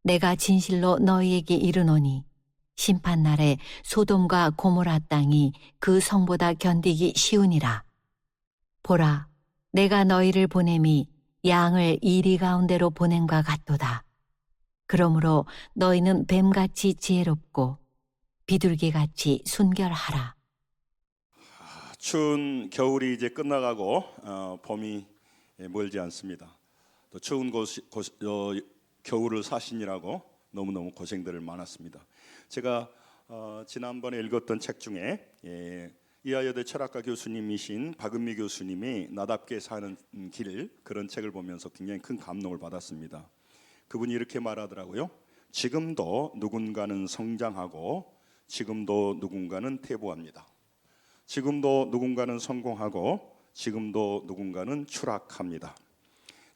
내가 진실로 너희에게 이르노니 심판날에 소돔과 고모라 땅이 그 성보다 견디기 쉬우니라. 보라, 내가 너희를 보냄이 양을 이리 가운데로 보냄과 같도다. 그러므로 너희는 뱀같이 지혜롭고 비둘기같이 순결하라. 추운 겨울이 이제 끝나가고 봄이 멀지 않습니다. 또 추운 겨울을 사시느라고 너무너무 고생들을 많았습니다. 제가 지난번에 읽었던 책 중에 이화여대 철학과 교수님이신 박은미 교수님이 나답게 사는 길, 그런 책을 보면서 굉장히 큰 감동을 받았습니다. 그분이 이렇게 말하더라고요. 지금도 누군가는 성장하고 지금도 누군가는 퇴보합니다. 지금도 누군가는 성공하고 지금도 누군가는 추락합니다.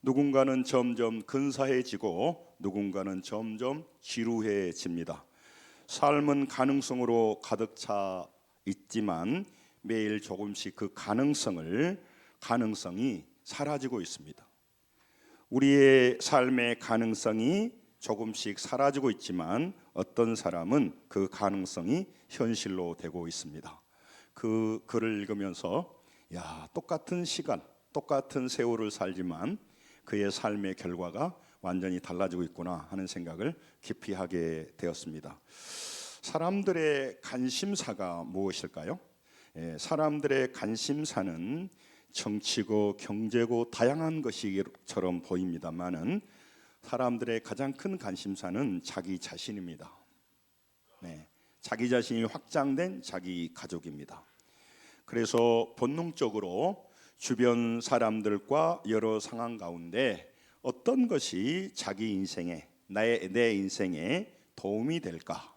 누군가는 점점 근사해지고 누군가는 점점 지루해집니다. 삶은 가능성으로 가득 차 있지만 매일 조금씩 그 가능성이 사라지고 있습니다. 우리의 삶의 가능성이 조금씩 사라지고 있지만 어떤 사람은 그 가능성이 현실로 되고 있습니다. 그 글을 읽으면서 똑같은 시간, 똑같은 세월을 살지만 그의 삶의 결과가 완전히 달라지고 있구나 하는 생각을 깊이 하게 되었습니다. 사람들의 관심사가 무엇일까요? 사람들의 관심사는 정치고 경제고 다양한 것처럼 보입니다만은 사람들의 가장 큰 관심사는 자기 자신입니다. 자기 자신이 확장된 자기 가족입니다. 그래서 본능적으로 주변 사람들과 여러 상황 가운데 어떤 것이 자기 인생에, 내 인생에 도움이 될까,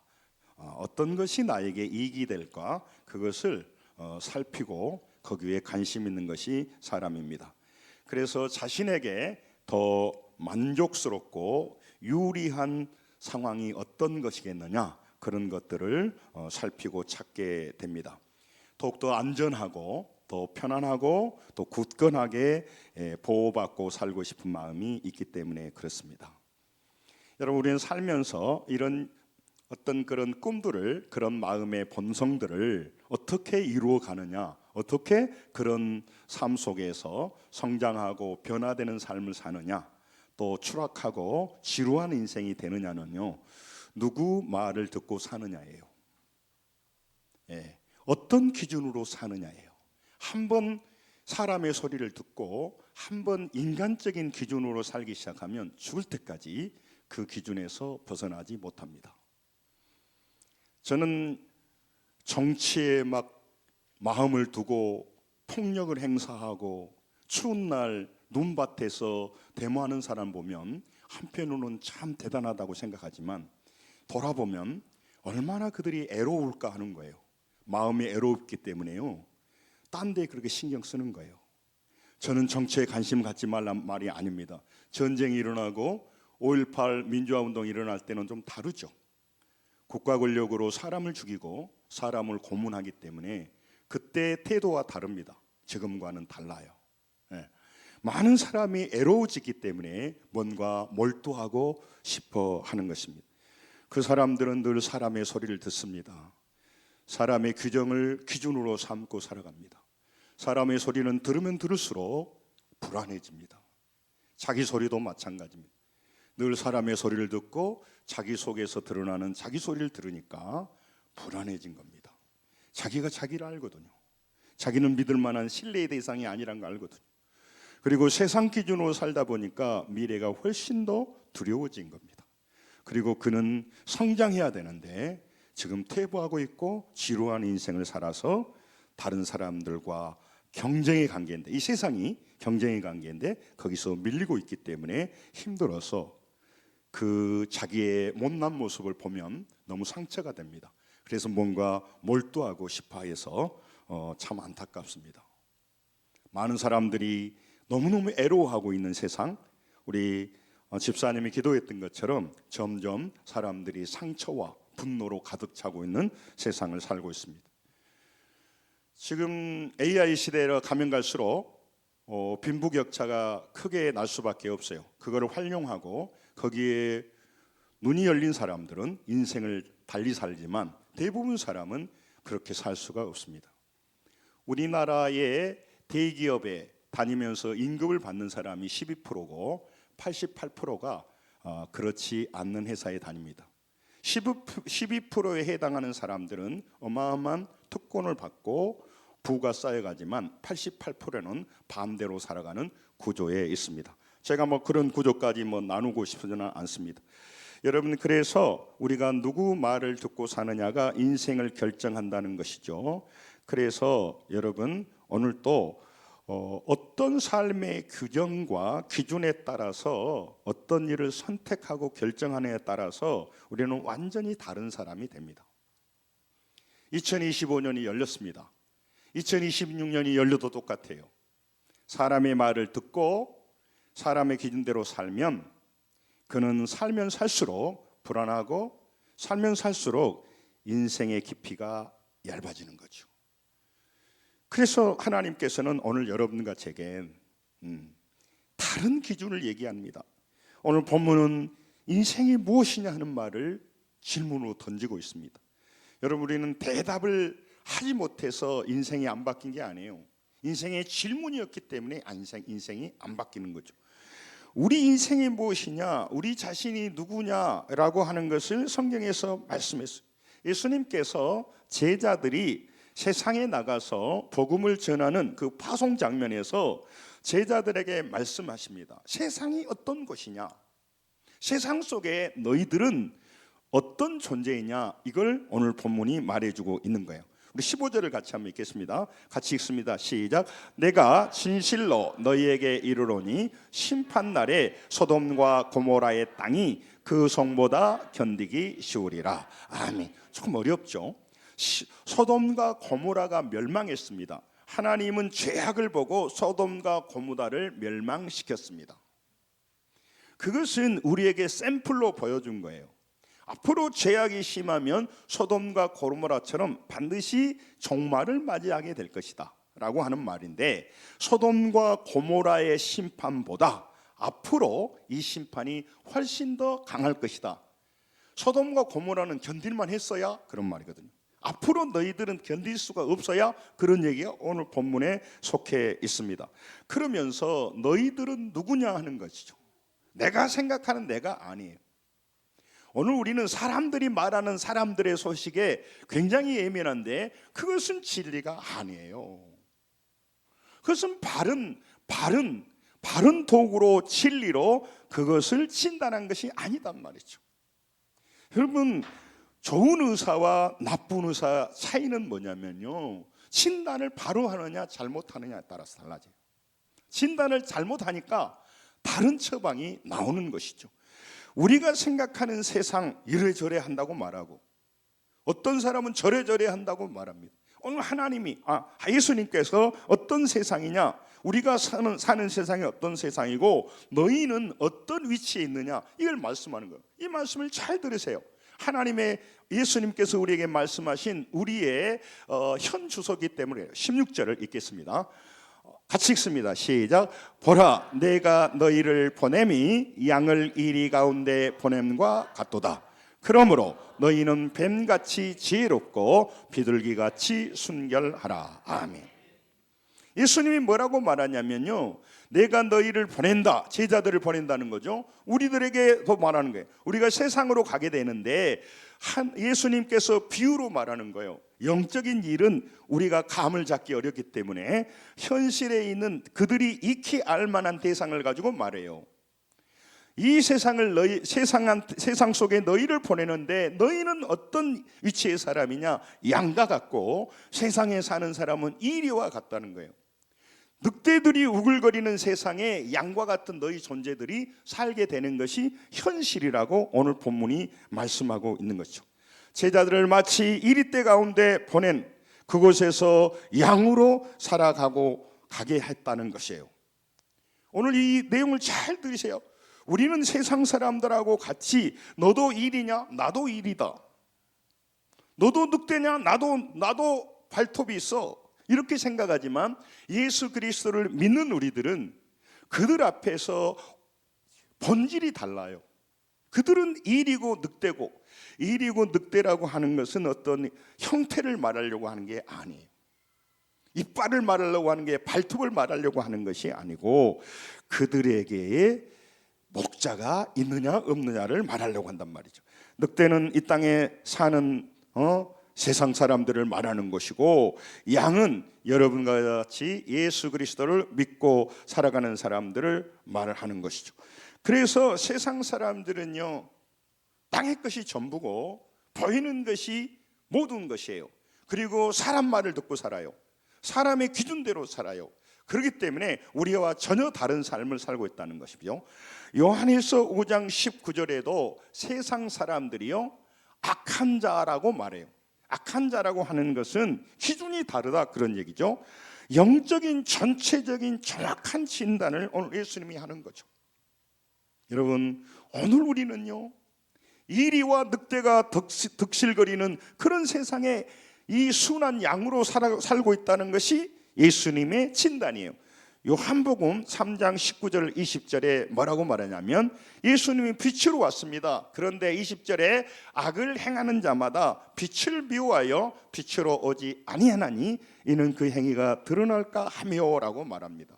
어떤 것이 나에게 이익이 될까, 그것을 살피고 거기에 관심 있는 것이 사람입니다. 그래서 자신에게 더 만족스럽고 유리한 상황이 어떤 것이겠느냐, 그런 것들을 살피고 찾게 됩니다. 더욱더 안전하고 더 편안하고 또 굳건하게 보호받고 살고 싶은 마음이 있기 때문에 그렇습니다. 여러분, 우리는 살면서 이런 어떤 그런 꿈들을, 그런 마음의 본성들을 어떻게 이루어 가느냐, 어떻게 그런 삶 속에서 성장하고 변화되는 삶을 사느냐, 또 추락하고 지루한 인생이 되느냐는요, 누구 말을 듣고 사느냐예요. 어떤 기준으로 사느냐예요. 한번 사람의 소리를 듣고 한번 인간적인 기준으로 살기 시작하면 죽을 때까지 그 기준에서 벗어나지 못합니다. 저는 정치에 막 마음을 두고 폭력을 행사하고 추운 날 눈밭에서 데모하는 사람 보면 한편으로는 참 대단하다고 생각하지만 돌아보면 얼마나 그들이 애로울까 하는 거예요. 마음이 애롭기 때문에요, 딴 데 그렇게 신경 쓰는 거예요. 저는 정치에 관심 갖지 말란 말이 아닙니다. 전쟁이 일어나고 5.18 민주화 운동이 일어날 때는 좀 다르죠. 국가 권력으로 사람을 죽이고 사람을 고문하기 때문에 그때 태도와 다릅니다. 지금과는 달라요. 많은 사람이 애로워지기 때문에 뭔가 몰두하고 싶어 하는 것입니다. 그 사람들은 늘 사람의 소리를 듣습니다. 사람의 규정을 기준으로 삼고 살아갑니다. 사람의 소리는 들으면 들을수록 불안해집니다. 자기 소리도 마찬가지입니다. 늘 사람의 소리를 듣고 자기 속에서 드러나는 자기 소리를 들으니까 불안해진 겁니다. 자기가 자기를 알거든요. 자기는 믿을 만한 신뢰의 대상이 아니란 걸 알거든요. 그리고 세상 기준으로 살다 보니까 미래가 훨씬 더 두려워진 겁니다. 그리고 그는 성장해야 되는데 지금 퇴보하고 있고 지루한 인생을 살아서 다른 사람들과 경쟁의 관계인데, 이 세상이 경쟁의 관계인데 거기서 밀리고 있기 때문에 힘들어서 그 자기의 못난 모습을 보면 너무 상처가 됩니다. 그래서 뭔가 몰두하고 싶어 해서 참 안타깝습니다. 많은 사람들이 너무너무 애로워하고 있는 세상, 우리 집사님이 기도했던 것처럼 점점 사람들이 상처와 분노로 가득 차고 있는 세상을 살고 있습니다. 지금 AI 시대로 가면 갈수록 빈부격차가 크게 날 수밖에 없어요. 그거를 활용하고 거기에 눈이 열린 사람들은 인생을 달리 살지만 대부분 사람은 그렇게 살 수가 없습니다. 우리나라의 대기업에 다니면서 임금을 받는 사람이 12%고 88%가 그렇지 않는 회사에 다닙니다. 12%에 해당하는 사람들은 어마어마한 특권을 받고 부가 쌓여가지만 88%는 반대로 살아가는 구조에 있습니다. 제가 그런 구조까지 나누고 싶지는 않습니다. 여러분, 그래서 우리가 누구 말을 듣고 사느냐가 인생을 결정한다는 것이죠. 그래서 여러분, 오늘 또 어떤 삶의 규정과 기준에 따라서 어떤 일을 선택하고 결정하느냐에 따라서 우리는 완전히 다른 사람이 됩니다. 2025년이 열렸습니다. 2026년이 열려도 똑같아요. 사람의 말을 듣고 사람의 기준대로 살면 그는 살면 살수록 불안하고 살면 살수록 인생의 깊이가 얇아지는 거죠. 그래서 하나님께서는 오늘 여러분과 제게 다른 기준을 얘기합니다. 오늘 본문은 인생이 무엇이냐 하는 말을 질문으로 던지고 있습니다. 여러분, 우리는 대답을 하지 못해서 인생이 안 바뀐 게 아니에요. 인생의 질문이었기 때문에 인생이 안 바뀌는 거죠. 우리 인생이 무엇이냐, 우리 자신이 누구냐라고 하는 것을 성경에서 말씀했어요. 예수님께서 제자들이 세상에 나가서 복음을 전하는 그 파송 장면에서 제자들에게 말씀하십니다. 세상이 어떤 곳이냐, 세상 속에 너희들은 어떤 존재이냐, 이걸 오늘 본문이 말해주고 있는 거예요. 우리 15절을 같이 한번 읽겠습니다. 같이 읽습니다. 시작. 내가 진실로 너희에게 이르노니 심판날에 소돔과 고모라의 땅이 그 성보다 견디기 쉬우리라. 아멘. 조금 어렵죠? 소돔과 고모라가 멸망했습니다. 하나님은 죄악을 보고 소돔과 고모라를 멸망시켰습니다. 그것은 우리에게 샘플로 보여준 거예요. 앞으로 죄악이 심하면 소돔과 고모라처럼 반드시 종말을 맞이하게 될 것이다 라고 하는 말인데, 소돔과 고모라의 심판보다 앞으로 이 심판이 훨씬 더 강할 것이다. 소돔과 고모라는 견딜만 했어야 그런 말이거든요. 앞으로 너희들은 견딜 수가 없어야 그런 얘기가 오늘 본문에 속해 있습니다. 그러면서 너희들은 누구냐 하는 것이죠. 내가 생각하는 내가 아니에요. 오늘 우리는 사람들이 말하는 사람들의 소식에 굉장히 예민한데 그것은 진리가 아니에요. 그것은 바른 도구로 진리로 그것을 진단한 것이 아니단 말이죠. 여러분, 좋은 의사와 나쁜 의사 차이는 뭐냐면요, 진단을 바로 하느냐 잘못하느냐에 따라서 달라져요. 진단을 잘못하니까 다른 처방이 나오는 것이죠. 우리가 생각하는 세상 이래저래 한다고 말하고 어떤 사람은 저래저래 한다고 말합니다. 오늘 하나님이 예수님께서 어떤 세상이냐, 우리가 사는 세상이 어떤 세상이고 너희는 어떤 위치에 있느냐, 이걸 말씀하는 거예요. 이 말씀을 잘 들으세요. 하나님의 예수님께서 우리에게 말씀하신 우리의 현 주소이기 때문에 16절을 읽겠습니다. 같이 읽습니다. 시작. 보라, 내가 너희를 보냄이 양을 이리 가운데 보냄과 같도다. 그러므로 너희는 뱀같이 지혜롭고 비둘기같이 순결하라. 아멘. 예수님이 뭐라고 말하냐면요, 내가 너희를 보낸다, 제자들을 보낸다는 거죠. 우리들에게 더 말하는 거예요. 우리가 세상으로 가게 되는데 예수님께서 비유로 말하는 거예요. 영적인 일은 우리가 감을 잡기 어렵기 때문에 현실에 있는 그들이 익히 알만한 대상을 가지고 말해요. 이 세상 속에 너희를 보내는데 너희는 어떤 위치의 사람이냐, 양과 같고 세상에 사는 사람은 이리와 같다는 거예요. 늑대들이 우글거리는 세상에 양과 같은 너희 존재들이 살게 되는 것이 현실이라고 오늘 본문이 말씀하고 있는 것이죠. 제자들을 마치 이리떼 가운데 보낸 그곳에서 양으로 살아가고 가게 했다는 것이에요. 오늘 이 내용을 잘 들으세요. 우리는 세상 사람들하고 같이 너도 일이냐, 나도 일이다. 너도 늑대냐, 나도 발톱이 있어. 이렇게 생각하지만 예수 그리스도를 믿는 우리들은 그들 앞에서 본질이 달라요. 그들은 일이고 늑대고, 일이고 늑대라고 하는 것은 어떤 형태를 말하려고 하는 게 아니에요. 이빨을 말하려고 하는 게, 발톱을 말하려고 하는 것이 아니고 그들에게의 목자가 있느냐 없느냐를 말하려고 한단 말이죠. 늑대는 이 땅에 사는 세상 사람들을 말하는 것이고, 양은 여러분과 같이 예수 그리스도를 믿고 살아가는 사람들을 말하는 것이죠. 그래서 세상 사람들은요, 땅의 것이 전부고 보이는 것이 모든 것이에요. 그리고 사람 말을 듣고 살아요. 사람의 기준대로 살아요. 그렇기 때문에 우리와 전혀 다른 삶을 살고 있다는 것이죠. 요한일서 5장 19절에도 세상 사람들이요, 악한 자라고 말해요. 악한 자라고 하는 것은 기준이 다르다, 그런 얘기죠. 영적인 전체적인 정확한 진단을 오늘 예수님이 하는 거죠. 여러분, 오늘 우리는요, 이리와 늑대가 득실거리는 그런 세상에 이 순한 양으로 살고 있다는 것이 예수님의 진단이에요. 요한복음 3장 19절 20절에 뭐라고 말하냐면, 예수님이 빛으로 왔습니다. 그런데 20절에 악을 행하는 자마다 빛을 미워하여 빛으로 오지 아니하나니 이는 그 행위가 드러날까 하며라고 말합니다.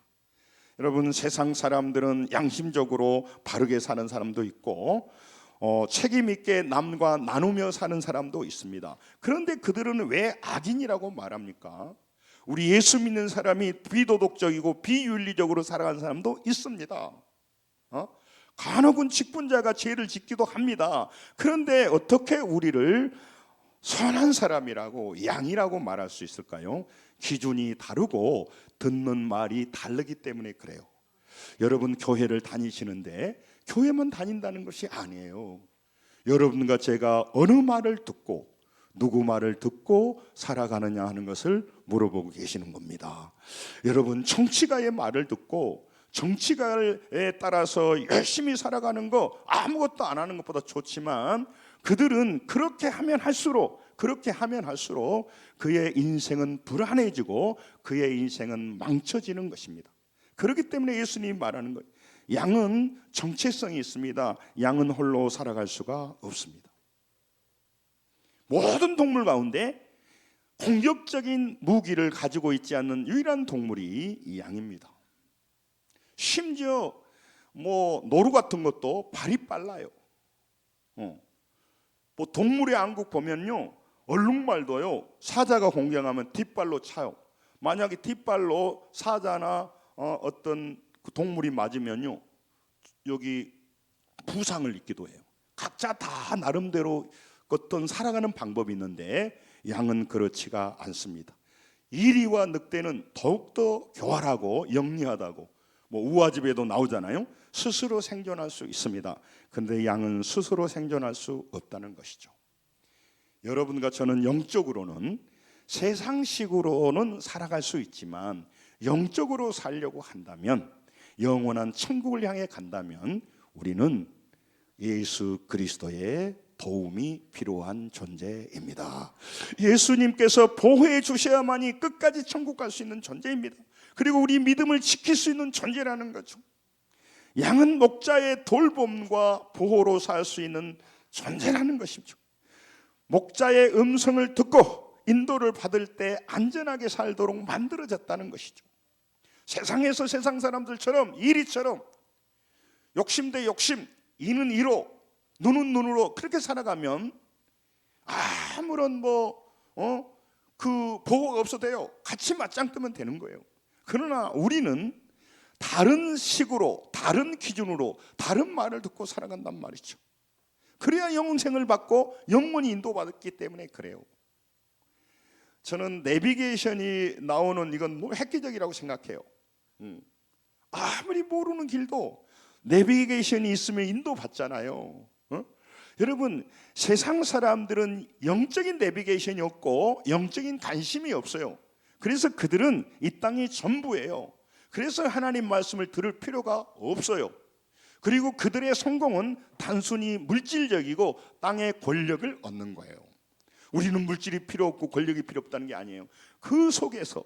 여러분, 세상 사람들은 양심적으로 바르게 사는 사람도 있고 책임 있게 남과 나누며 사는 사람도 있습니다. 그런데 그들은 왜 악인이라고 말합니까? 우리 예수 믿는 사람이 비도덕적이고 비윤리적으로 살아가는 사람도 있습니다. 간혹은 직분자가 죄를 짓기도 합니다. 그런데 어떻게 우리를 선한 사람이라고, 양이라고 말할 수 있을까요? 기준이 다르고 듣는 말이 다르기 때문에 그래요. 여러분, 교회를 다니시는데 교회만 다닌다는 것이 아니에요. 여러분과 제가 어느 말을 듣고 누구 말을 듣고 살아가느냐 하는 것을 물어보고 계시는 겁니다. 여러분, 정치가의 말을 듣고 정치가에 따라서 열심히 살아가는 거 아무것도 안 하는 것보다 좋지만, 그들은 그렇게 하면 할수록 그의 인생은 불안해지고 그의 인생은 망쳐지는 것입니다. 그렇기 때문에 예수님이 말하는 거예요. 양은 정체성이 있습니다. 양은 홀로 살아갈 수가 없습니다. 모든 동물 가운데 공격적인 무기를 가지고 있지 않는 유일한 동물이 이 양입니다. 심지어 노루 같은 것도 발이 빨라요. 동물의 왕국 보면요, 얼룩말도요, 사자가 공격하면 뒷발로 차요. 만약에 뒷발로 사자나 어떤 그 동물이 맞으면요, 여기 부상을 입기도 해요. 각자 다 나름대로 어떤 살아가는 방법이 있는데 양은 그렇지가 않습니다. 이리와 늑대는 더욱더 교활하고 영리하다고 우화집에도 나오잖아요. 스스로 생존할 수 있습니다. 그런데 양은 스스로 생존할 수 없다는 것이죠. 여러분과 저는 영적으로는, 세상식으로는 살아갈 수 있지만 영적으로 살려고 한다면, 영원한 천국을 향해 간다면 우리는 예수 그리스도의 도움이 필요한 존재입니다. 예수님께서 보호해 주셔야만이 끝까지 천국 갈 수 있는 존재입니다. 그리고 우리 믿음을 지킬 수 있는 존재라는 거죠. 양은 목자의 돌봄과 보호로 살 수 있는 존재라는 것이죠. 목자의 음성을 듣고 인도를 받을 때 안전하게 살도록 만들어졌다는 것이죠. 세상에서 세상 사람들처럼, 이리처럼 욕심 대 욕심, 이는 이로, 눈은 눈으로 그렇게 살아가면 아무런 그 보호가 없어도 돼요. 같이 맞짱 뜨면 되는 거예요. 그러나 우리는 다른 식으로, 다른 기준으로, 다른 말을 듣고 살아간단 말이죠. 그래야 영생을 받고 영원히 인도받았기 때문에 그래요. 저는 내비게이션이 나오는 이건 획기적이라고 생각해요. 아무리 모르는 길도 내비게이션이 있으면 인도받잖아요. 여러분, 세상 사람들은 영적인 내비게이션이 없고 영적인 관심이 없어요. 그래서 그들은 이 땅이 전부예요. 그래서 하나님 말씀을 들을 필요가 없어요. 그리고 그들의 성공은 단순히 물질적이고 땅의 권력을 얻는 거예요. 우리는 물질이 필요 없고 권력이 필요 없다는 게 아니에요. 그 속에서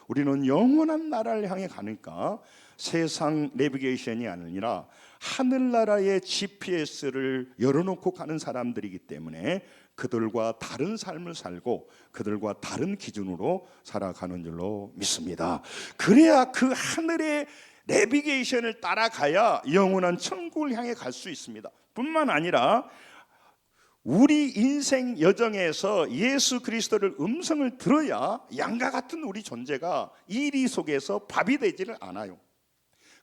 우리는 영원한 나라를 향해 가니까 세상 내비게이션이 아니라 하늘나라의 GPS를 열어놓고 가는 사람들이기 때문에 그들과 다른 삶을 살고 그들과 다른 기준으로 살아가는 줄로 믿습니다. 그래야 그 하늘의 내비게이션을 따라가야 영원한 천국을 향해 갈 수 있습니다. 뿐만 아니라 우리 인생 여정에서 예수 그리스도를 음성을 들어야 양과 같은 우리 존재가 이리 속에서 밥이 되지를 않아요.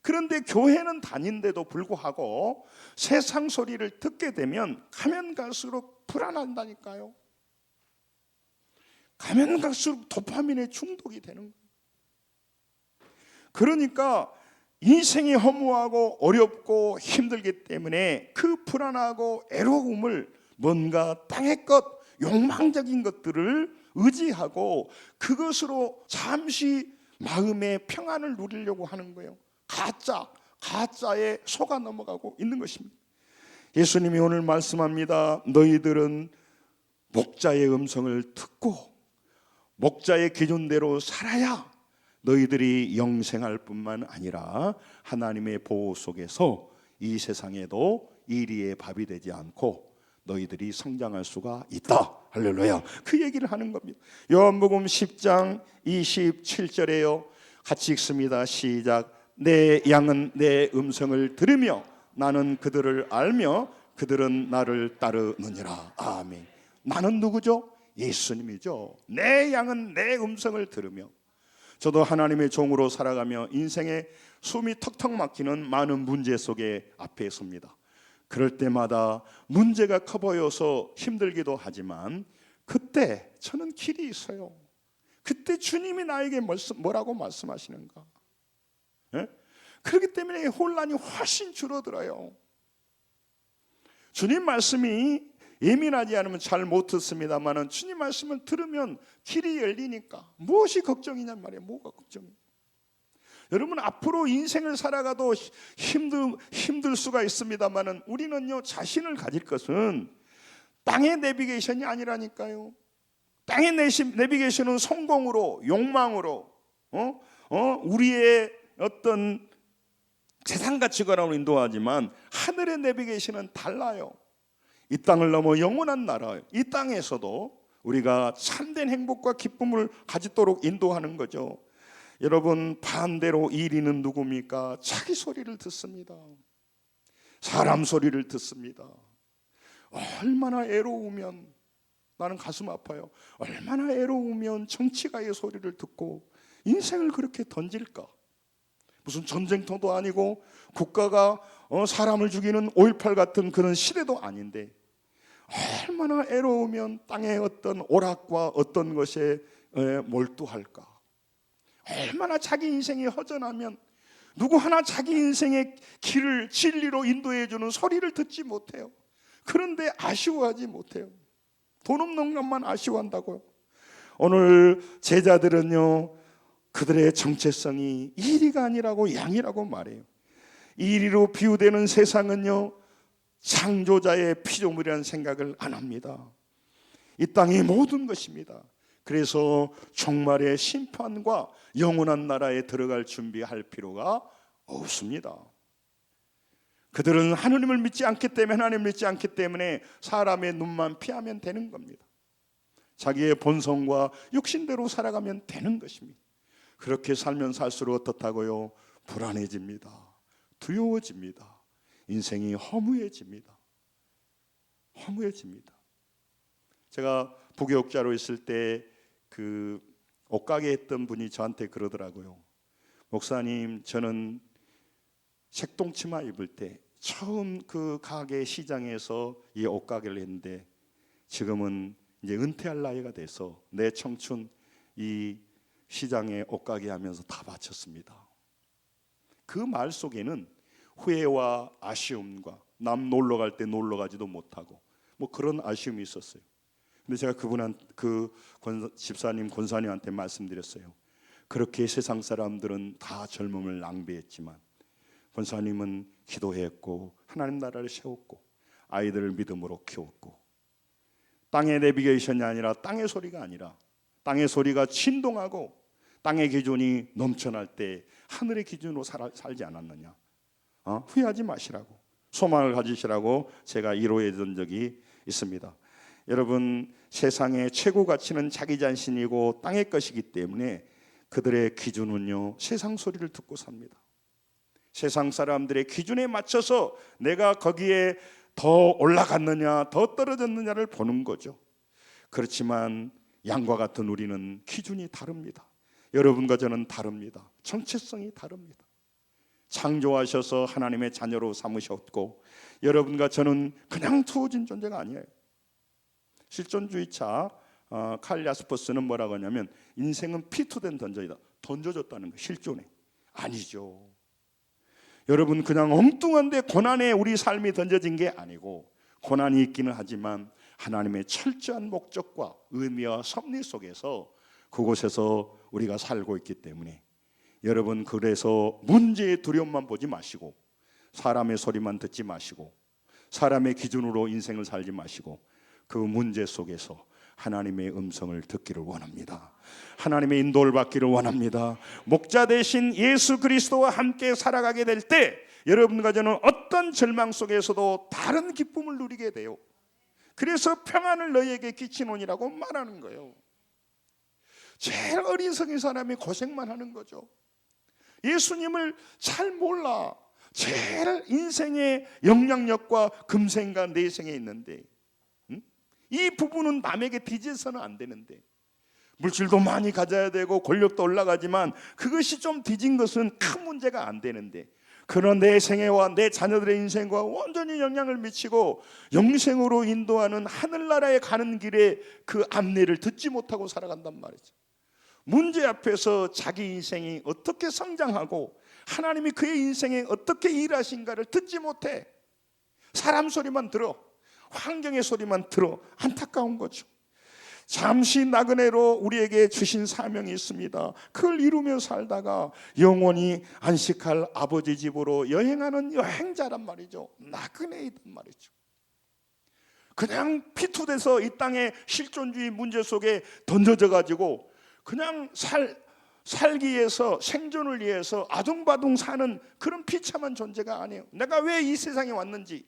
그런데 교회는 다닌데도 불구하고 세상 소리를 듣게 되면 가면 갈수록 불안한다니까요. 가면 갈수록 도파민에 중독이 되는 거예요. 그러니까 인생이 허무하고 어렵고 힘들기 때문에 그 불안하고 애로움을 뭔가 땅의 것, 욕망적인 것들을 의지하고 그것으로 잠시 마음의 평안을 누리려고 하는 거예요. 가짜에 속아 넘어가고 있는 것입니다. 예수님이 오늘 말씀합니다. 너희들은 목자의 음성을 듣고 목자의 기준대로 살아야 너희들이 영생할 뿐만 아니라 하나님의 보호 속에서 이 세상에도 이리의 밥이 되지 않고 너희들이 성장할 수가 있다. 할렐루야. 그 얘기를 하는 겁니다. 요한복음 10장 27절에요. 같이 읽습니다. 시작. 내 양은 내 음성을 들으며 나는 그들을 알며 그들은 나를 따르느니라. 아멘. 나는 누구죠? 예수님이죠. 내 양은 내 음성을 들으며. 저도 하나님의 종으로 살아가며 인생에 숨이 턱턱 막히는 많은 문제 속에 앞에 섭니다. 그럴 때마다 문제가 커 보여서 힘들기도 하지만 그때 저는 길이 있어요. 그때 주님이 나에게 뭐라고 말씀하시는가? 예? 그렇기 때문에 혼란이 훨씬 줄어들어요. 주님 말씀이 예민하지 않으면 잘 못 듣습니다만 주님 말씀을 들으면 길이 열리니까 무엇이 걱정이냔 말이에요. 뭐가 걱정이에요? 여러분 앞으로 인생을 살아가도 힘들 수가 있습니다만 우리는요 자신을 가질 것은 땅의 내비게이션이 아니라니까요. 땅의 내비게이션은 성공으로 욕망으로 우리의 어떤 세상 가치관으로 인도하지만 하늘의 내비게이션은 달라요. 이 땅을 넘어 영원한 나라, 이 땅에서도 우리가 참된 행복과 기쁨을 가지도록 인도하는 거죠. 여러분 반대로 이리는 누굽니까? 자기 소리를 듣습니다. 사람 소리를 듣습니다. 얼마나 애로우면 나는 가슴 아파요. 얼마나 애로우면 정치가의 소리를 듣고 인생을 그렇게 던질까? 무슨 전쟁터도 아니고 국가가 사람을 죽이는 5.18 같은 그런 시대도 아닌데 얼마나 애로우면 땅의 어떤 오락과 어떤 것에 몰두할까? 얼마나 자기 인생이 허전하면 누구 하나 자기 인생의 길을 진리로 인도해 주는 소리를 듣지 못해요. 그런데 아쉬워하지 못해요. 돈 없는 것만 아쉬워한다고요. 오늘 제자들은요 그들의 정체성이 이리가 아니라고 양이라고 말해요. 이리로 비유되는 세상은요 창조자의 피조물이라는 생각을 안 합니다. 이 땅의 모든 것입니다. 그래서 종말의 심판과 영원한 나라에 들어갈 준비할 필요가 없습니다. 그들은 하느님을 믿지 않기 때문에 하나님을 믿지 않기 때문에 사람의 눈만 피하면 되는 겁니다. 자기의 본성과 육신대로 살아가면 되는 것입니다. 그렇게 살면 살수록 어떻다고요? 불안해집니다. 두려워집니다. 인생이 허무해집니다. 허무해집니다. 제가 부교육자로 있을 때 그 옷가게 했던 분이 저한테 그러더라고요. 목사님, 저는 색동치마 입을 때 처음 그 가게 시장에서 이 옷가게를 했는데 지금은 이제 은퇴할 나이가 돼서 내 청춘 이 시장에 옷가게 하면서 다 바쳤습니다. 그 말 속에는 후회와 아쉬움과 남 놀러 갈 때 놀러 가지도 못하고 뭐 그런 아쉬움이 있었어요. 근데 제가 그 집사님 권사님한테 말씀드렸어요. 그렇게 세상 사람들은 다 젊음을 낭비했지만 권사님은 기도했고 하나님 나라를 세웠고 아이들을 믿음으로 키웠고 땅의 내비게이션이 아니라 땅의 소리가 아니라 땅의 소리가 진동하고 땅의 기준이 넘쳐날 때 하늘의 기준으로 살지 않았느냐? 후회하지 마시라고, 소망을 가지시라고 제가 위로해 준 적이 있습니다. 여러분, 세상의 최고 가치는 자기 자신이고 땅의 것이기 때문에 그들의 기준은요, 세상 소리를 듣고 삽니다. 세상 사람들의 기준에 맞춰서 내가 거기에 더 올라갔느냐 더 떨어졌느냐를 보는 거죠. 그렇지만 양과 같은 우리는 기준이 다릅니다. 여러분과 저는 다릅니다. 정체성이 다릅니다. 창조하셔서 하나님의 자녀로 삼으셨고, 여러분과 저는 그냥 두어진 존재가 아니에요. 실존주의자 칼 야스퍼스는 뭐라고 하냐면, 인생은 피투된 던전이다. 던져졌다는 거, 실존에. 아니죠. 여러분, 그냥 엉뚱한데 고난에 우리 삶이 던져진 게 아니고, 고난이 있기는 하지만 하나님의 철저한 목적과 의미와 섭리 속에서 그곳에서 우리가 살고 있기 때문에, 여러분, 그래서 문제의 두려움만 보지 마시고, 사람의 소리만 듣지 마시고, 사람의 기준으로 인생을 살지 마시고, 그 문제 속에서 하나님의 음성을 듣기를 원합니다. 하나님의 인도를 받기를 원합니다. 목자 되신 예수 그리스도와 함께 살아가게 될 때 여러분과 저는 어떤 절망 속에서도 다른 기쁨을 누리게 돼요. 그래서 평안을 너희에게 끼치노니라고 말하는 거예요. 제일 어리석은 사람이 고생만 하는 거죠. 예수님을 잘 몰라. 제일 인생의 영향력과 금생과 내생에 있는데, 이 부분은 남에게 뒤져서는 안 되는데, 물질도 많이 가져야 되고 권력도 올라가지만 그것이 좀 뒤진 것은 큰 문제가 안 되는데, 그런 내 생애와 내 자녀들의 인생과 완전히 영향을 미치고 영생으로 인도하는 하늘나라에 가는 길에 그 안내를 듣지 못하고 살아간단 말이죠. 문제 앞에서 자기 인생이 어떻게 성장하고 하나님이 그의 인생에 어떻게 일하신가를 듣지 못해. 사람 소리만 들어, 환경의 소리만 들어. 안타까운 거죠. 잠시 나그네로 우리에게 주신 사명이 있습니다. 그걸 이루며 살다가 영원히 안식할 아버지 집으로 여행하는 여행자란 말이죠. 나그네이단 말이죠. 그냥 피투돼서 이 땅의 실존주의 문제 속에 던져져 가지고 그냥 살기 위해서, 생존을 위해서 아둥바둥 사는 그런 비참한 존재가 아니에요. 내가 왜 이 세상에 왔는지,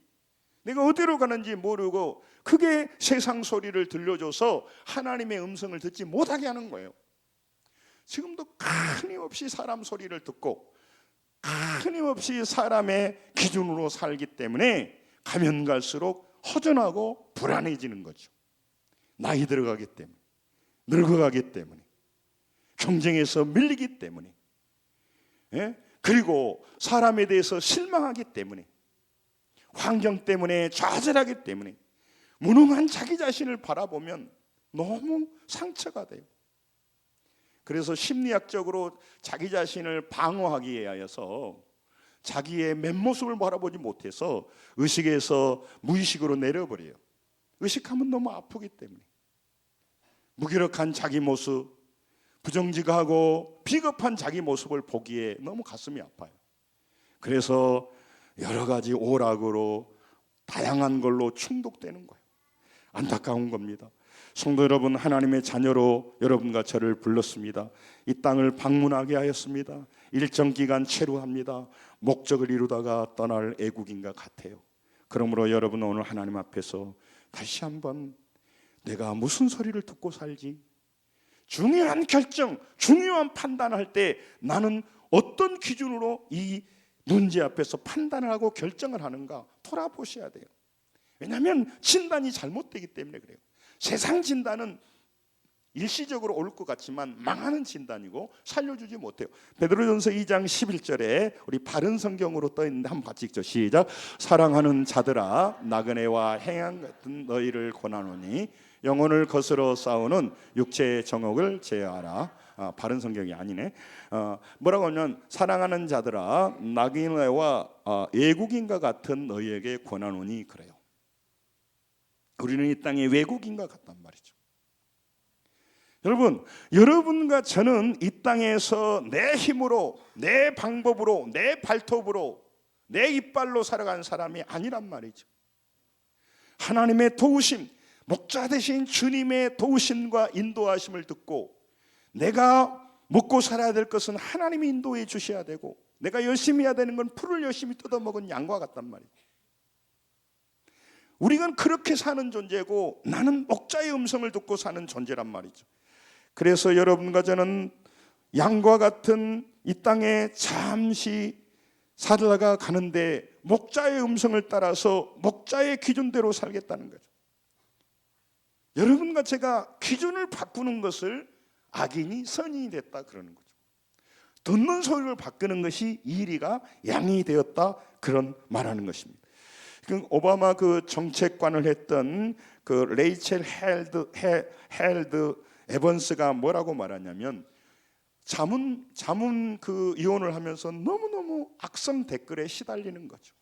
내가 어디로 가는지 모르고 그게 세상 소리를 들려줘서 하나님의 음성을 듣지 못하게 하는 거예요. 지금도 끊임없이 사람 소리를 듣고 끊임없이 사람의 기준으로 살기 때문에 가면 갈수록 허전하고 불안해지는 거죠. 나이 들어가기 때문에, 늙어가기 때문에, 경쟁에서 밀리기 때문에, 그리고 사람에 대해서 실망하기 때문에, 환경 때문에 좌절하기 때문에 무능한 자기 자신을 바라보면 너무 상처가 돼요. 그래서 심리학적으로 자기 자신을 방어하기 위하여서 자기의 맨모습을 바라보지 못해서 의식에서 무의식으로 내려버려요. 의식하면 너무 아프기 때문에. 무기력한 자기 모습, 부정직하고 비겁한 자기 모습을 보기에 너무 가슴이 아파요. 그래서 여러 가지 오락으로 다양한 걸로 중독되는 거예요. 안타까운 겁니다. 성도 여러분, 하나님의 자녀로 여러분과 저를 불렀습니다. 이 땅을 방문하게 하였습니다. 일정 기간 체류합니다. 목적을 이루다가 떠날 애국인과 같아요. 그러므로 여러분, 오늘 하나님 앞에서 다시 한번 내가 무슨 소리를 듣고 살지, 중요한 결정, 중요한 판단할 때 나는 어떤 기준으로 이 문제 앞에서 판단을 하고 결정을 하는가 돌아보셔야 돼요. 왜냐하면 진단이 잘못되기 때문에 그래요. 세상 진단은 일시적으로 올 것 같지만 망하는 진단이고 살려주지 못해요. 베드로전서 2장 11절에 우리 바른 성경으로 떠 있는데 한번 같이 읽죠. 시작. 사랑하는 자들아, 나그네와 행한 같은 너희를 권하노니 영혼을 거스러 싸우는 육체의 정욕을 제어하라. 바른 성경이 아니네. 뭐라고 하면, 사랑하는 자들아, 나그네와 외국인과 같은 너희에게 권하노니, 그래요. 우리는 이 땅의 외국인과 같단 말이죠. 여러분, 여러분과 저는 이 땅에서 내 힘으로, 내 방법으로, 내 발톱으로, 내 이빨로 살아간 사람이 아니란 말이죠. 하나님의 도우심, 목자 되신 주님의 도우심과 인도하심을 듣고 내가 먹고 살아야 될 것은 하나님이 인도해 주셔야 되고, 내가 열심히 해야 되는 건 풀을 열심히 뜯어먹은 양과 같단 말이에요. 우리는 그렇게 사는 존재고, 나는 목자의 음성을 듣고 사는 존재란 말이죠. 그래서 여러분과 저는 양과 같은 이 땅에 잠시 살다가 가는데 목자의 음성을 따라서 목자의 기준대로 살겠다는 거죠. 여러분과 제가 기준을 바꾸는 것을 악인이 선인이 됐다 그러는 거죠. 듣는 소리를 바꾸는 것이 이리가 양이 되었다, 그런 말하는 것입니다. 오바마 그 정책관을 했던 그 레이첼 헬드 에번스가 뭐라고 말하냐면, 자문 그 이혼을 하면서 너무너무 악성 댓글에 시달리는 거죠.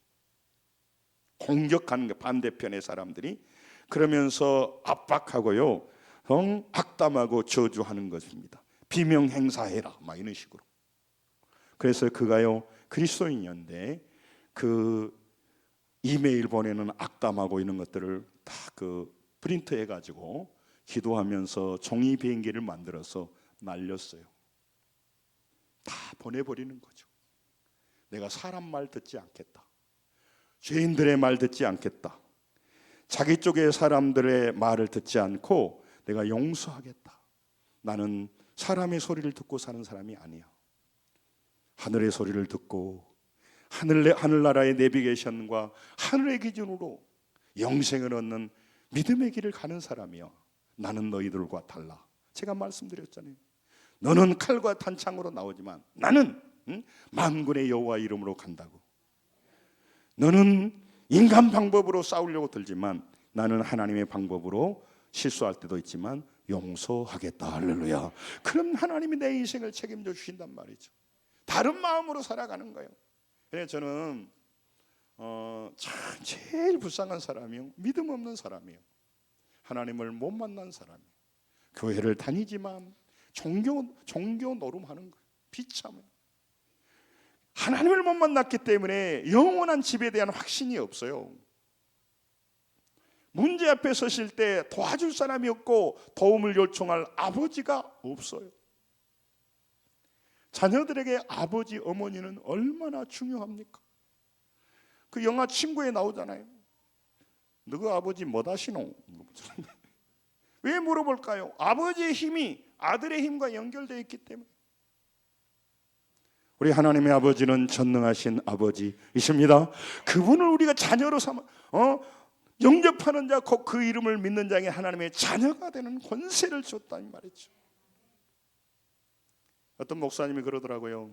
공격하는 거, 반대편의 사람들이. 그러면서 압박하고요, 악담하고 저주하는 것입니다. 비명 행사해라, 막 이런 식으로. 그래서 그가요, 그리스도인이었는데 그 이메일 보내는 악담하고 이런 것들을 다 그 프린트해 가지고 기도하면서 종이 비행기를 만들어서 날렸어요. 다 보내버리는 거죠. 내가 사람 말 듣지 않겠다, 죄인들의 말 듣지 않겠다, 자기 쪽의 사람들의 말을 듣지 않고 내가 용서하겠다. 나는 사람의 소리를 듣고 사는 사람이 아니야. 하늘의 소리를 듣고 하늘나라의 내비게이션과 하늘의 기준으로 영생을 얻는 믿음의 길을 가는 사람이야. 나는 너희들과 달라. 제가 말씀드렸잖아요. 너는 칼과 단창으로 나오지만 나는 만군의 여호와 이름으로 간다고. 너는 인간 방법으로 싸우려고 들지만 나는 하나님의 방법으로 실수할 때도 있지만 용서하겠다. 할렐루야. 그럼 하나님이 내 인생을 책임져 주신단 말이죠. 다른 마음으로 살아가는 거예요. 그래서 저는 참 제일 불쌍한 사람이요, 믿음 없는 사람이요, 하나님을 못 만난 사람이요. 교회를 다니지만 종교 노름하는 거예요. 비참해요. 하나님을 못 만났기 때문에 영원한 집에 대한 확신이 없어요. 문제 앞에 서실 때 도와줄 사람이 없고 도움을 요청할 아버지가 없어요. 자녀들에게 아버지, 어머니는 얼마나 중요합니까? 그 영화 친구에 나오잖아요. 너그 아버지 뭐 하시노? 왜 물어볼까요? 아버지의 힘이 아들의 힘과 연결되어 있기 때문에. 우리 하나님의 아버지는 전능하신 아버지이십니다. 그분을 우리가 자녀로 삼아 영접하는 자, 곧 그 이름을 믿는 자에게 하나님의 자녀가 되는 권세를 줬다, 이 말이죠. 어떤 목사님이 그러더라고요.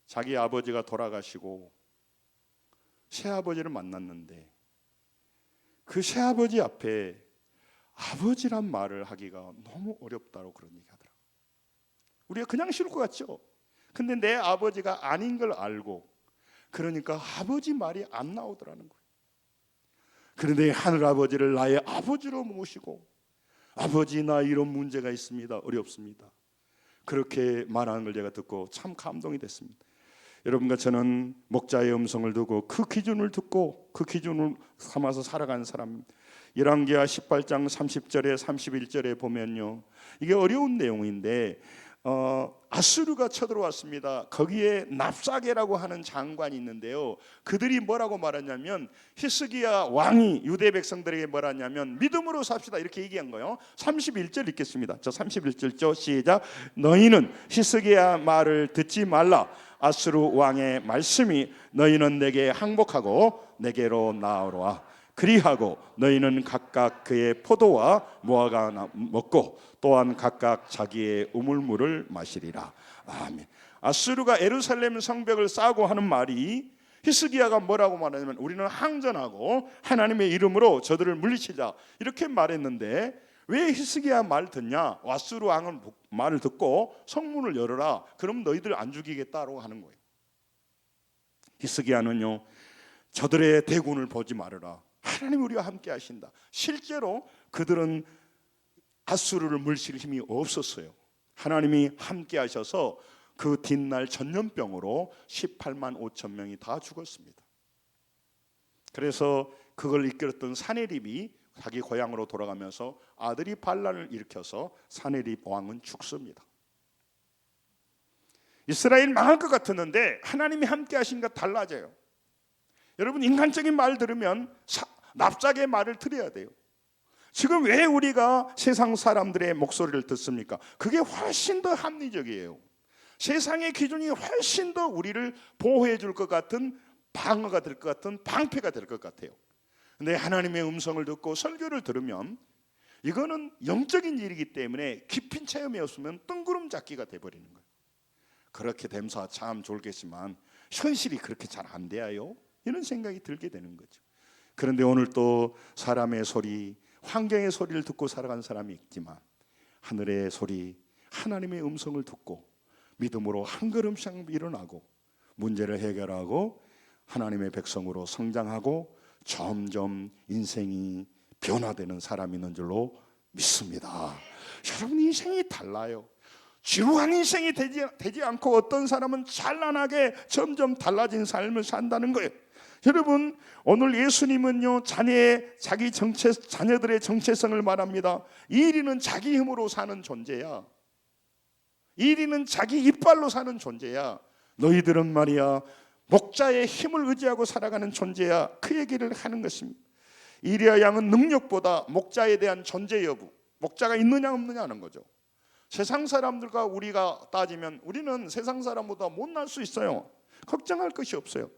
자기 아버지가 돌아가시고 새아버지를 만났는데 그 새아버지 앞에 아버지란 말을 하기가 너무 어렵다고 그런 얘기 하더라고요. 우리가 그냥 쉬울 것 같죠? 근데 내 아버지가 아닌 걸 알고, 그러니까 아버지 말이 안 나오더라는 거예요. 그런데 하늘아버지를 나의 아버지로 모시고, 아버지 나 이런 문제가 있습니다, 어렵습니다, 그렇게 말하는 걸 제가 듣고 참 감동이 됐습니다. 여러분과 저는 목자의 음성을 두고 그 기준을 듣고 그 기준을 삼아서 살아가는 사람. 열왕기하 18장 30절에 31절에 보면요, 이게 어려운 내용인데 아수르가 쳐들어왔습니다. 거기에 납사게라고 하는 장관이 있는데요, 그들이 뭐라고 말하냐면, 히스기야 왕이 유대 백성들에게 뭐라냐면 믿음으로 삽시다, 이렇게 얘기한 거예요. 31절 읽겠습니다. 저 31절 시작. 너희는 히스기야 말을 듣지 말라. 아수르 왕의 말씀이 너희는 내게 항복하고 내게로 나아오라. 그리하고 너희는 각각 그의 포도와 무화과 먹고 또한 각각 자기의 우물물을 마시리라. 아멘. 아수르가 예루살렘 성벽을 쌓고 하는 말이, 히스기야가 뭐라고 말하냐면 우리는 항전하고 하나님의 이름으로 저들을 물리치자, 이렇게 말했는데 왜 히스기야 말 듣냐? 아수르 왕은 말을 듣고 성문을 열어라, 그럼 너희들 안 죽이겠다라고 하는 거예요. 히스기야는요, 저들의 대군을 보지 말아라, 하나님 우리와 함께 하신다. 실제로 그들은 아수르를 물실 힘이 없었어요. 하나님이 함께 하셔서 그 뒷날 전염병으로 18만 5천 명이 다 죽었습니다. 그래서 그걸 이끌었던 사네립이 자기 고향으로 돌아가면서 아들이 반란을 일으켜서 사네립 왕은 죽습니다. 이스라엘 망할 것 같았는데 하나님이 함께 하신가 달라져요. 여러분, 인간적인 말 들으면 납작의 말을 들어야 돼요. 지금 왜 우리가 세상 사람들의 목소리를 듣습니까? 그게 훨씬 더 합리적이에요. 세상의 기준이 훨씬 더 우리를 보호해 줄 것 같은 방어가 될 것 같은 방패가 될 것 같아요. 근데 하나님의 음성을 듣고 설교를 들으면 이거는 영적인 일이기 때문에 깊은 체험이 없으면 뜬구름 잡기가 돼버리는 거예요. 그렇게 됨사 참 좋겠지만 현실이 그렇게 잘 안 돼요. 이런 생각이 들게 되는 거죠. 그런데 오늘 또 사람의 소리, 환경의 소리를 듣고 살아간 사람이 있지만 하늘의 소리, 하나님의 음성을 듣고 믿음으로 한 걸음씩 일어나고 문제를 해결하고 하나님의 백성으로 성장하고 점점 인생이 변화되는 사람이 있는 줄로 믿습니다. 여러분, 인생이 달라요. 지루한 인생이 되지 않고 어떤 사람은 찬란하게 점점 달라진 삶을 산다는 거예요. 여러분, 오늘 예수님은요, 자녀들의 정체성을 말합니다. 이리는 자기 힘으로 사는 존재야. 이리는 자기 이빨로 사는 존재야. 너희들은 말이야, 목자의 힘을 의지하고 살아가는 존재야. 그 얘기를 하는 것입니다. 이리와 양은 능력보다 목자에 대한 존재 여부, 목자가 있느냐 없느냐 하는 거죠. 세상 사람들과 우리가 따지면 우리는 세상 사람보다 못날 수 있어요. 걱정할 것이 없어요.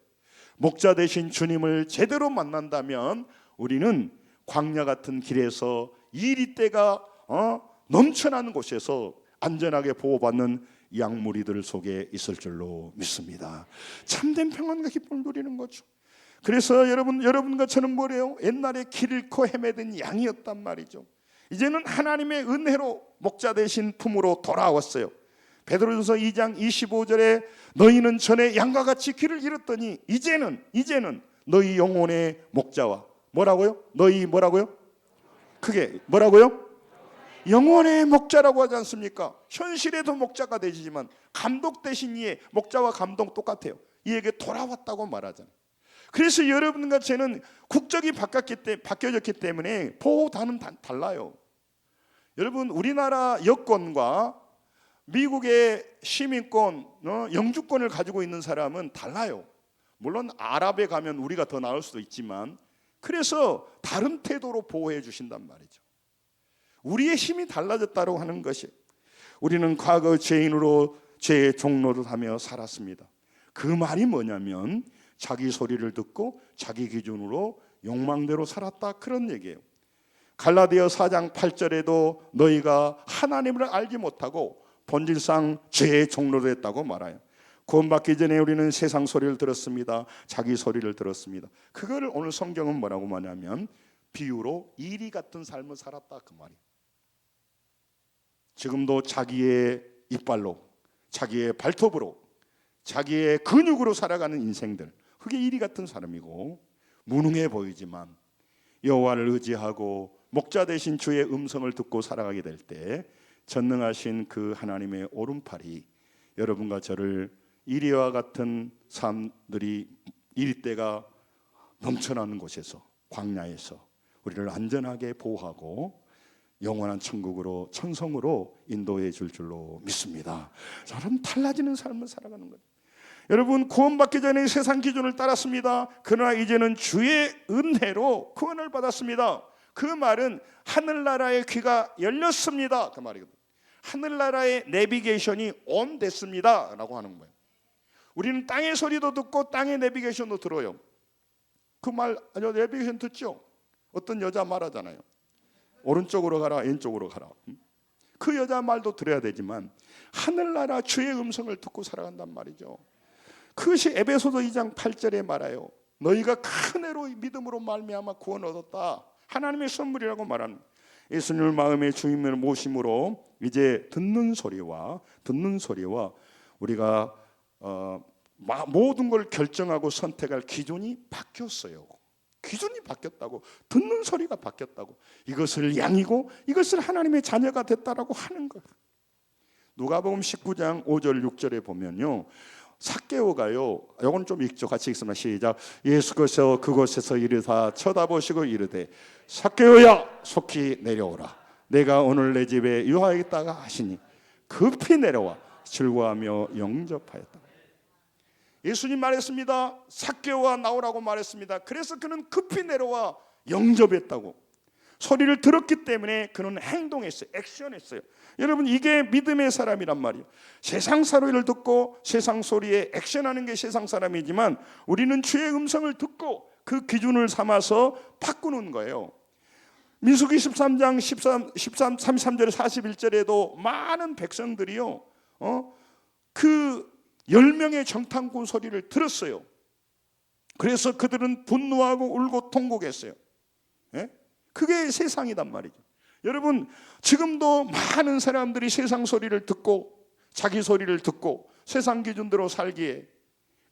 목자 되신 주님을 제대로 만난다면 우리는 광야 같은 길에서 이리떼가 넘쳐나는 곳에서 안전하게 보호받는 양무리들 속에 있을 줄로 믿습니다. 참된 평안과 기쁨을 누리는 거죠. 그래서 여러분과 저는 뭐래요? 옛날에 길 잃고 헤매던 양이었단 말이죠. 이제는 하나님의 은혜로 목자 되신 품으로 돌아왔어요. 베드로전서 2장 25절에 너희는 전에 양과 같이 길을 잃었더니 이제는 너희 영혼의 목자와 뭐라고요? 너희 뭐라고요? 그게 뭐라고요? 영혼의 목자라고 하지 않습니까? 현실에도 목자가 되지만 감독 대신 이에 목자와 감독 똑같아요. 이에게 돌아왔다고 말하잖아요. 그래서 여러분과 저는 국적이 바뀌어졌기 때문에 보호단은 달라요. 여러분, 우리나라 여권과 미국의 시민권, 영주권을 가지고 있는 사람은 달라요. 물론 아랍에 가면 우리가 더 나을 수도 있지만 그래서 다른 태도로 보호해 주신단 말이죠. 우리의 힘이 달라졌다고 하는 것이, 우리는 과거 죄인으로 죄의 종로를 하며 살았습니다. 그 말이 뭐냐면 자기 소리를 듣고 자기 기준으로 욕망대로 살았다, 그런 얘기예요. 갈라디아 4장 8절에도 너희가 하나님을 알지 못하고 본질상 죄의 종로로 했다고 말해요. 구원받기 전에 우리는 세상 소리를 들었습니다. 자기 소리를 들었습니다. 그거를 오늘 성경은 뭐라고 말하냐면 비유로 이리 같은 삶을 살았다, 그 말이에요. 지금도 자기의 이빨로, 자기의 발톱으로, 자기의 근육으로 살아가는 인생들, 그게 이리 같은 사람이고 무능해 보이지만 여호와를 의지하고 목자 되신 주의 음성을 듣고 살아가게 될 때 전능하신 그 하나님의 오른팔이 여러분과 저를 이리와 같은 삶들이 이리때가 넘쳐나는 곳에서, 광야에서 우리를 안전하게 보호하고 영원한 천국으로, 천성으로 인도해 줄 줄로 믿습니다. 저는 달라지는 삶을 살아가는 거예요. 여러분, 구원받기 전에 세상 기준을 따랐습니다. 그러나 이제는 주의 은혜로 구원을 받았습니다. 그 말은 하늘나라의 귀가 열렸습니다, 그 말이거든요. 하늘나라의 내비게이션이 온 됐습니다 라고 하는 거예요. 우리는 땅의 소리도 듣고 땅의 내비게이션도 들어요. 그 말, 내비게이션 듣죠? 어떤 여자 말하잖아요. 오른쪽으로 가라, 왼쪽으로 가라. 그 여자 말도 들어야 되지만 하늘나라 주의 음성을 듣고 살아간단 말이죠. 그것이 에베소서 2장 8절에 말해요. 너희가 큰 애로 믿음으로 말미암아 구원 얻었다. 하나님의 선물이라고 말하는, 예수님을 마음의 주님을 모심으로 이제 듣는 소리와 우리가 모든 걸 결정하고 선택할 기준이 바뀌었어요. 기준이 바뀌었다고, 듣는 소리가 바뀌었다고, 이것을 양이고 이것을 하나님의 자녀가 됐다라고 하는 거예요. 누가복음 19장 5절 6절에 보면요, 삭개오가요, 이건 좀 읽죠. 같이 읽습니다. 시작. 예수께서 그곳에서 이르사 쳐다보시고 이르되 삭개오야 속히 내려오라. 내가 오늘 내 집에 유하겠다가 하시니 급히 내려와 즐거워하며 영접하였다. 예수님 말했습니다. 삭개오와 나오라고 말했습니다. 그래서 그는 급히 내려와 영접했다고. 소리를 들었기 때문에 그는 행동했어요. 액션했어요. 여러분, 이게 믿음의 사람이란 말이에요. 세상 소리를 듣고 세상 소리에 액션하는 게 세상 사람이지만 우리는 주의 음성을 듣고 그 기준을 삼아서 바꾸는 거예요. 민수기 13장 33절에 41절에도 많은 백성들이요, 그 10명의 정탐꾼 소리를 들었어요. 그래서 그들은 분노하고 울고 통곡했어요. 예? 그게 세상이단 말이죠. 여러분, 지금도 많은 사람들이 세상 소리를 듣고 자기 소리를 듣고 세상 기준대로 살기에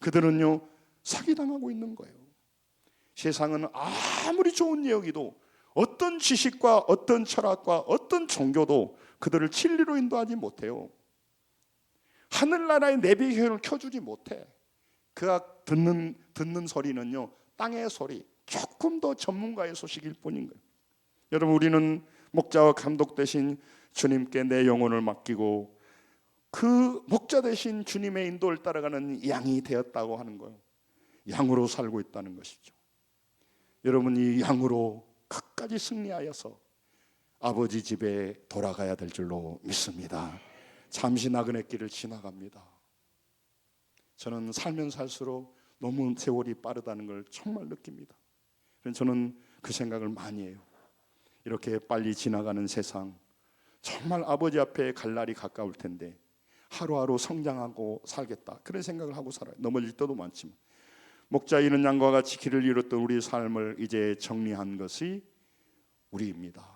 그들은요 사기당하고 있는 거예요. 세상은 아무리 좋은 여기도 어떤 지식과 어떤 철학과 어떤 종교도 그들을 진리로 인도하지 못해요. 하늘나라의 내비게이션을 켜주지 못해. 그가 듣는 소리는요 땅의 소리, 조금 더 전문가의 소식일 뿐인 거예요. 여러분, 우리는 목자와 감독 되신 주님께 내 영혼을 맡기고 그 목자 되신 주님의 인도를 따라가는 양이 되었다고 하는 거예요. 양으로 살고 있다는 것이죠. 여러분, 이 양으로 끝까지 승리하여서 아버지 집에 돌아가야 될 줄로 믿습니다. 잠시 나그네 길을 지나갑니다. 저는 살면 살수록 너무 세월이 빠르다는 걸 정말 느낍니다. 그래서 저는 그 생각을 많이 해요. 이렇게 빨리 지나가는 세상, 정말 아버지 앞에 갈 날이 가까울 텐데 하루하루 성장하고 살겠다, 그런 생각을 하고 살아요. 넘어질 때도 많지만 목자 이는 양과 같이 길을 잃었던 우리 삶을 이제 정리한 것이 우리입니다.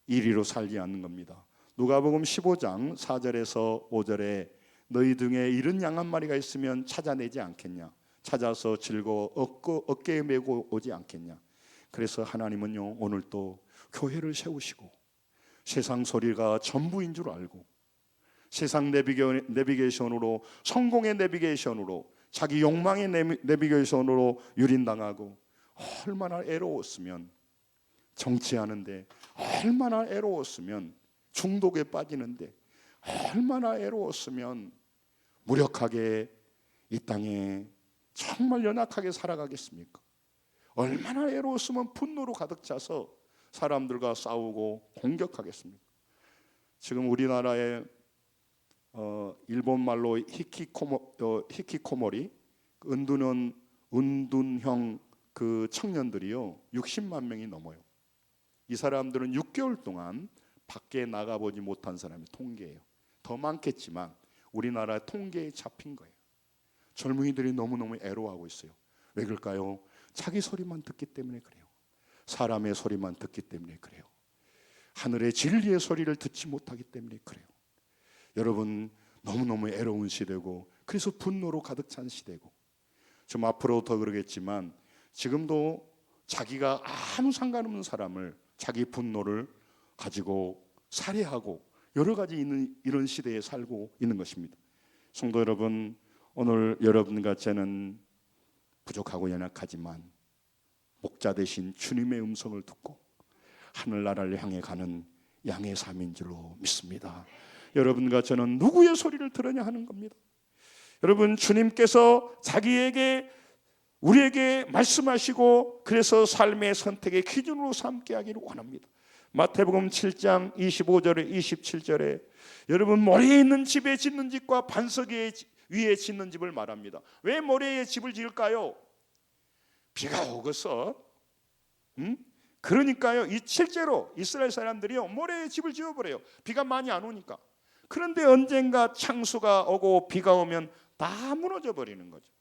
이리로 살지 않는 겁니다. 누가복음 15장 4절에서 5절에 너희 등에 잃은 양 한 마리가 있으면 찾아내지 않겠냐, 찾아서 즐거워 어깨에 메고 오지 않겠냐. 그래서 하나님은요 오늘 또 교회를 세우시고 세상 소리가 전부인 줄 알고 세상 내비게이션으로, 성공의 내비게이션으로, 자기 욕망의 내비게이션으로 유린당하고 얼마나 애로웠으면, 정치하는데 얼마나 애로웠으면, 중독에 빠지는데 얼마나 애로웠으면 무력하게 이 땅에 정말 연약하게 살아가겠습니까? 얼마나 애로웠으면 분노로 가득 차서 사람들과 싸우고 공격하겠습니까? 지금 우리나라에 일본 말로 히키코모리, 은둔형 그 청년들이요 60만 명이 넘어요. 이 사람들은 6개월 동안 밖에 나가보지 못한 사람이 통계예요. 더 많겠지만 우리나라 통계에 잡힌 거예요. 젊은이들이 너무너무 애로워하고 있어요. 왜 그럴까요? 자기 소리만 듣기 때문에 그래요. 사람의 소리만 듣기 때문에 그래요. 하늘의 진리의 소리를 듣지 못하기 때문에 그래요. 여러분, 너무너무 애로운 시대고 그래서 분노로 가득 찬 시대고, 좀 앞으로 더 그러겠지만 지금도 자기가 아무 상관없는 사람을 자기 분노를 가지고 살해하고 여러 가지 있는 이런 시대에 살고 있는 것입니다. 성도 여러분, 오늘 여러분과 저는 부족하고 연약하지만 목자 되신 주님의 음성을 듣고 하늘나라를 향해 가는 양의 삶인 줄로 믿습니다. 여러분과 저는 누구의 소리를 들으냐 하는 겁니다. 여러분, 주님께서 우리에게 말씀하시고 그래서 삶의 선택의 기준으로 삼게 하기를 원합니다. 마태복음 7장 25절에 27절에 여러분, 모래에 있는 집에 짓는 집과 반석 위에 짓는 집을 말합니다. 왜 모래에 집을 지을까요? 비가 오겠어. 그러니까요, 실제로 이스라엘 사람들이요 모래에 집을 지어버려요. 비가 많이 안 오니까. 그런데 언젠가 창수가 오고 비가 오면 다 무너져 버리는 거죠.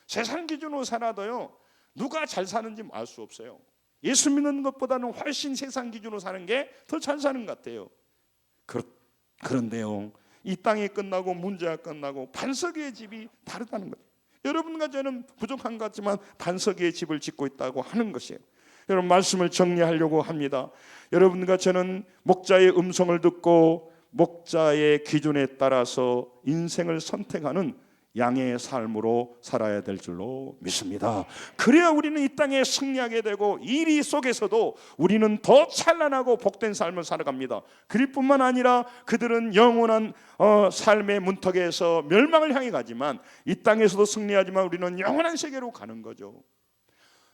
세상 기준으로 살아도요 누가 잘 사는지 알 수 없어요. 예수 믿는 것보다는 훨씬 세상 기준으로 사는 게 더 잘 사는 것 같아요. 그런데요, 이 땅이 끝나고 문제가 끝나고 반석 위의 집이 다르다는 거예요. 여러분과 저는 부족한 것 같지만 반석 위의 집을 짓고 있다고 하는 것이에요. 여러분, 말씀을 정리하려고 합니다. 여러분과 저는 목자의 음성을 듣고 목자의 기준에 따라서 인생을 선택하는 양의 삶으로 살아야 될 줄로 믿습니다. 그래야 우리는 이 땅에 승리하게 되고 이 속에서도 우리는 더 찬란하고 복된 삶을 살아갑니다. 그럴 뿐만 아니라 그들은 영원한 삶의 문턱에서 멸망을 향해 가지만 이 땅에서도 승리하지만 우리는 영원한 세계로 가는 거죠.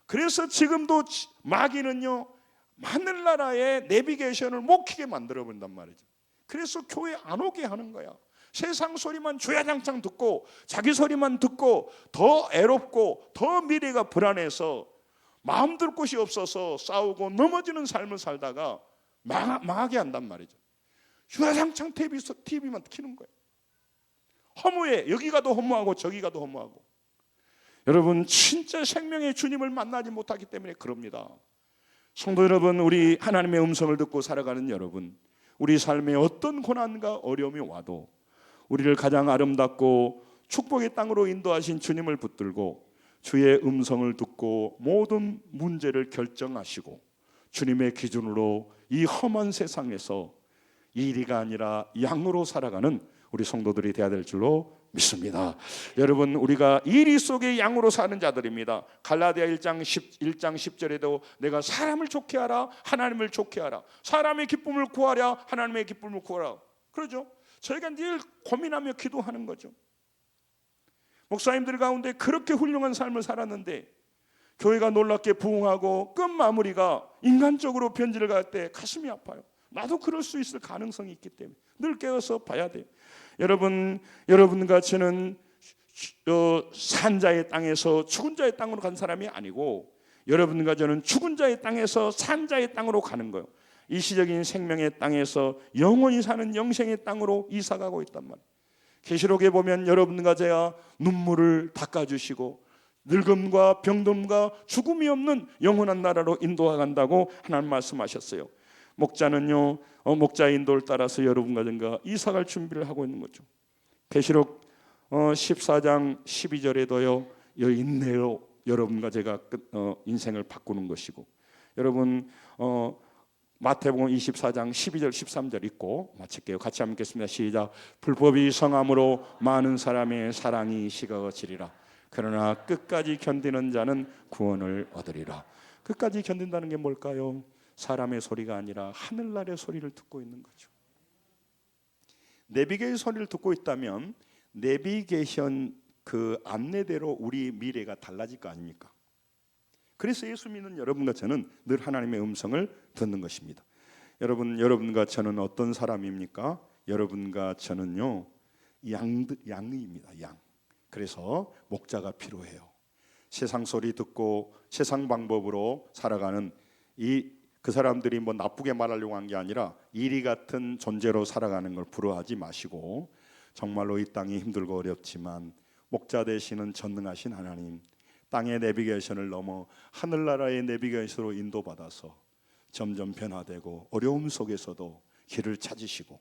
그래서 지금도 마귀는요, 하늘나라의 내비게이션을 못 키게 만들어 본단 말이죠. 그래서 교회 안 오게 하는 거야. 세상 소리만 주야장창 듣고 자기 소리만 듣고 더 애롭고 더 미래가 불안해서 마음 둘 곳이 없어서 싸우고 넘어지는 삶을 살다가 망하게 한단 말이죠. 주야장창 TV만 키는 거예요. 허무해. 여기 가도 허무하고 저기 가도 허무하고. 여러분, 진짜 생명의 주님을 만나지 못하기 때문에 그럽니다. 성도 여러분, 우리 하나님의 음성을 듣고 살아가는 여러분, 우리 삶에 어떤 고난과 어려움이 와도 우리를 가장 아름답고 축복의 땅으로 인도하신 주님을 붙들고 주의 음성을 듣고 모든 문제를 결정하시고 주님의 기준으로 이 험한 세상에서 이리가 아니라 양으로 살아가는 우리 성도들이 되어야 될 줄로 믿습니다. 여러분, 우리가 이리 속에 양으로 사는 자들입니다. 갈라디아 1장 10절에도 내가 사람을 좋게 하라, 하나님을 좋게 하라, 사람의 기쁨을 구하랴, 하나님의 기쁨을 구하라. 그러죠. 저희가 늘 고민하며 기도하는 거죠. 목사님들 가운데 그렇게 훌륭한 삶을 살았는데 교회가 놀랍게 부흥하고 끝 마무리가 인간적으로 변질을 갈 때 가슴이 아파요. 나도 그럴 수 있을 가능성이 있기 때문에 늘 깨어서 봐야 돼요. 여러분과 저는 산자의 땅에서 죽은 자의 땅으로 간 사람이 아니고 여러분과 저는 죽은 자의 땅에서 산자의 땅으로 가는 거예요. 일시적인 생명의 땅에서 영원히 사는 영생의 땅으로 이사가고 있단 말이에요. 계시록에 보면 여러분과 제가 눈물을 닦아주시고 늙음과 병듦과 죽음이 없는 영원한 나라로 인도해간다고 하나님 말씀하셨어요. 목자는요, 목자의 인도를 따라서 여러분과 제가 이사갈 준비를 하고 있는 거죠. 계시록 14장 12절에도요, 인내로 여러분과 제가 인생을 바꾸는 것이고, 여러분 마태복음 24장 12절 13절 읽고 마칠게요. 같이 한번 읽겠습니다. 시작. 불법이 성함으로 많은 사람의 사랑이 식어지리라. 그러나 끝까지 견디는 자는 구원을 얻으리라. 끝까지 견딘다는 게 뭘까요? 사람의 소리가 아니라 하늘나라의 소리를 듣고 있는 거죠. 내비게이션 소리를 듣고 있다면 내비게이션 그 안내대로 우리 미래가 달라질 거 아닙니까? 그래서 예수 믿는 여러분과 저는 늘 하나님의 음성을 듣는 것입니다. 여러분과 저는 어떤 사람입니까? 여러분과 저는요, 양입니다. 양. 그래서 목자가 필요해요. 세상 소리 듣고 세상 방법으로 살아가는 그 사람들이 뭐 나쁘게 말하려고 한 게 아니라 이리 같은 존재로 살아가는 걸 부러워하지 마시고 정말로 이 땅이 힘들고 어렵지만 목자 되시는 전능하신 하나님, 땅의 내비게이션을 넘어 하늘나라의 내비게이션으로 인도받아서 점점 변화되고 어려움 속에서도 길을 찾으시고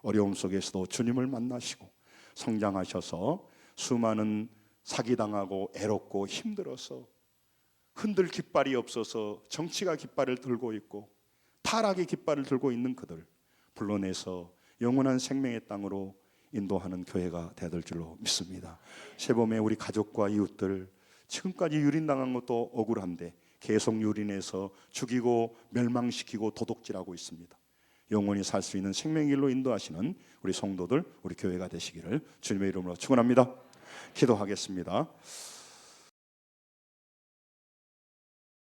어려움 속에서도 주님을 만나시고 성장하셔서 수많은 사기당하고 애롭고 힘들어서 흔들 깃발이 없어서 정치가 깃발을 들고 있고 타락의 깃발을 들고 있는 그들 불러내서 영원한 생명의 땅으로 인도하는 교회가 되어야 될 줄로 믿습니다. 새봄에 우리 가족과 이웃들 지금까지 유린당한 것도 억울한데 계속 유린해서 죽이고 멸망시키고 도둑질하고 있습니다. 영원히 살 수 있는 생명의 길로 인도하시는 우리 성도들, 우리 교회가 되시기를 주님의 이름으로 축원합니다. 기도하겠습니다.